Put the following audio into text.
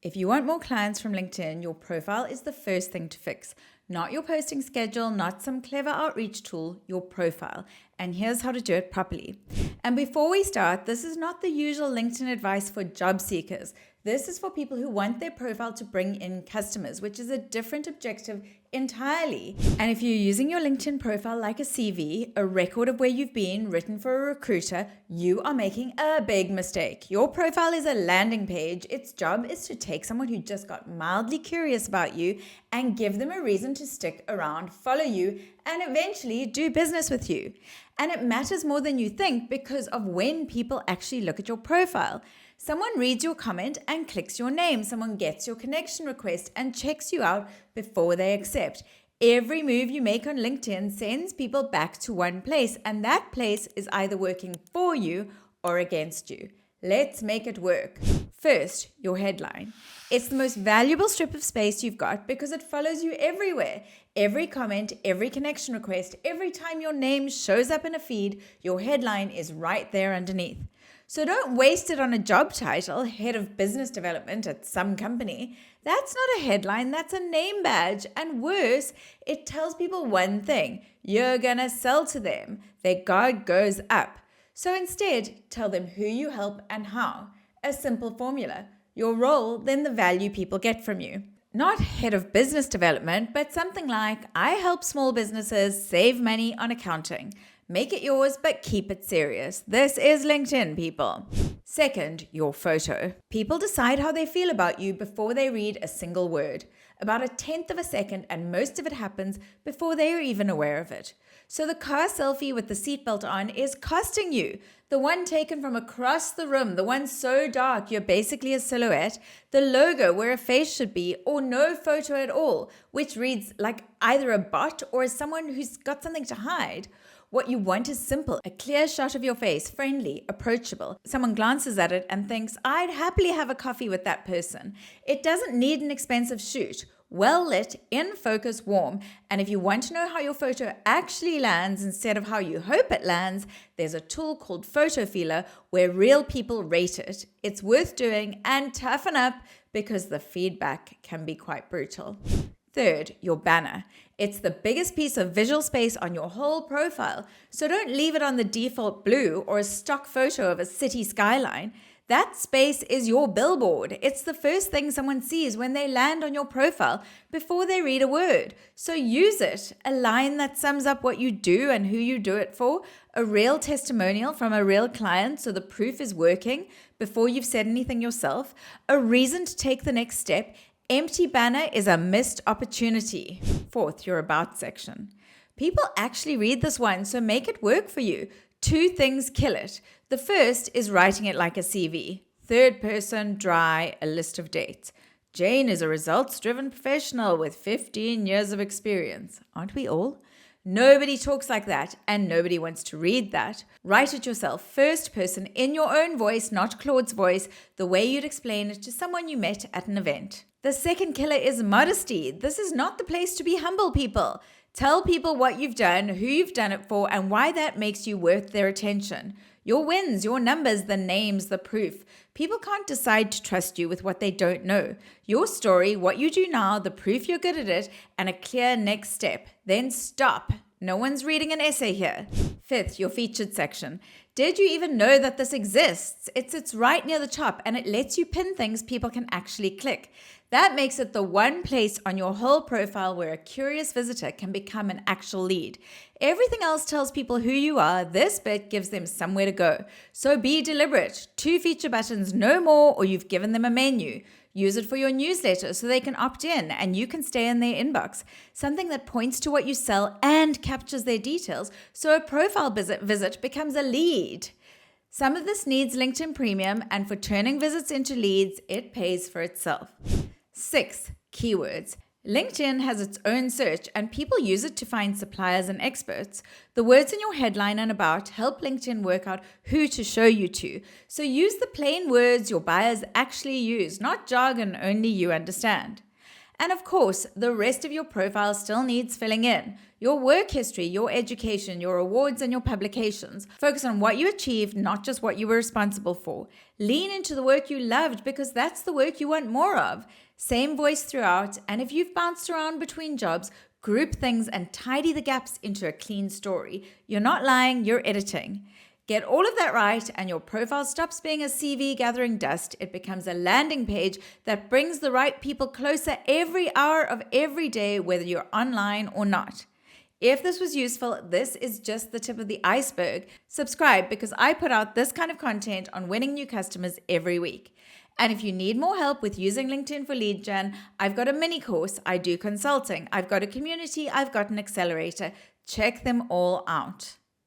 If you want more clients from LinkedIn, your profile is the first thing to fix. Not your posting schedule, not some clever outreach tool, your profile. And here's how to do it properly. And before we start, this is not the usual LinkedIn advice for job seekers. This is for people who want their profile to bring in customers, which is a different objective entirely. And if you're using your LinkedIn profile like a CV, a record of where you've been written for a recruiter, you are making a big mistake. Your profile is a landing page. Its job is to take someone who just got mildly curious about you and give them a reason to stick around, follow you, and eventually do business with you. And it matters more than you think because of when people actually look at your profile. Someone reads your comment and clicks your name. Someone gets your connection request and checks you out before they accept. Every move you make on LinkedIn sends people back to one place, and that place is either working for you or against you. Let's make it work. First, your headline. It's the most valuable strip of space you've got because it follows you everywhere. Every comment, every connection request, every time your name shows up in a feed, your headline is right there underneath. So don't waste it on a job title, head of business development at some company. That's not a headline, that's a name badge. And worse, it tells people one thing: you're gonna sell to them. Their guard goes up. So instead, tell them who you help and how. A simple formula. Your role, then the value people get from you. Not head of business development, but something like, I help small businesses save money on accounting. Make it yours, but keep it serious. This is LinkedIn, people. Second, your photo. People decide how they feel about you before they read a single word. About 1/10 of a second, and most of it happens before they are even aware of it. So the car selfie with the seatbelt on is costing you. The one taken from across the room, the one so dark you're basically a silhouette, the logo where a face should be, or no photo at all, which reads like either a bot or as someone who's got something to hide. What you want is simple, a clear shot of your face, friendly, approachable. Someone glances at it and thinks, I'd happily have a coffee with that person. It doesn't need an expensive shoot. Well lit, in focus, warm. And if you want to know how your photo actually lands instead of how you hope it lands, there's a tool called Photo Feeler where real people rate it. It's worth doing, and toughen up because the feedback can be quite brutal. Third, your banner. It's the biggest piece of visual space on your whole profile, so don't leave it on the default blue or a stock photo of a city skyline. That space is your billboard. It's the first thing someone sees when they land on your profile before they read a word. So use it. A line that sums up what you do and who you do it for. A real testimonial from a real client so the proof is working before you've said anything yourself. A reason to take the next step. Empty banner is a missed opportunity. Fourth, your about section. People actually read this one, so make it work for you. 2 things kill it. The first is writing it like a CV. Third person, dry, a list of dates. Jane is a results-driven professional with 15 years of experience. Aren't we all? Nobody talks like that, and nobody wants to read that. Write it yourself, first person, in your own voice, not Claude's voice, the way you'd explain it to someone you met at an event. The second killer is modesty. This is not the place to be humble, people. Tell people what you've done, who you've done it for, and why that makes you worth their attention. Your wins, your numbers, the names, the proof. People can't decide to trust you with what they don't know. Your story, what you do now, the proof you're good at it, and a clear next step. Then stop. No one's reading an essay here. Fifth, your featured section. Did you even know that this exists? It sits right near the top and it lets you pin things people can actually click. That makes it the one place on your whole profile where a curious visitor can become an actual lead. Everything else tells people who you are. This bit gives them somewhere to go. So be deliberate. 2 feature buttons, no more, or you've given them a menu. Use it for your newsletter so they can opt in and you can stay in their inbox. Something that points to what you sell and captures their details so a profile visit becomes a lead. Some of this needs LinkedIn Premium, and for turning visits into leads, it pays for itself. 6, keywords. LinkedIn has its own search and people use it to find suppliers and experts. The words in your headline and about help LinkedIn work out who to show you to. So use the plain words your buyers actually use, not jargon only you understand. And of course, the rest of your profile still needs filling in. Your work history, your education, your awards, and your publications. Focus on what you achieved, not just what you were responsible for. Lean into the work you loved because that's the work you want more of. Same voice throughout, and if you've bounced around between jobs, group things and tidy the gaps into a clean story. You're not lying, you're editing. Get all of that right, and your profile stops being a CV gathering dust. It becomes a landing page that brings the right people closer every hour of every day, whether you're online or not. If this was useful, this is just the tip of the iceberg. Subscribe because I put out this kind of content on winning new customers every week. And if you need more help with using LinkedIn for lead gen, I've got a mini course, I do consulting, I've got a community, I've got an accelerator. Check them all out.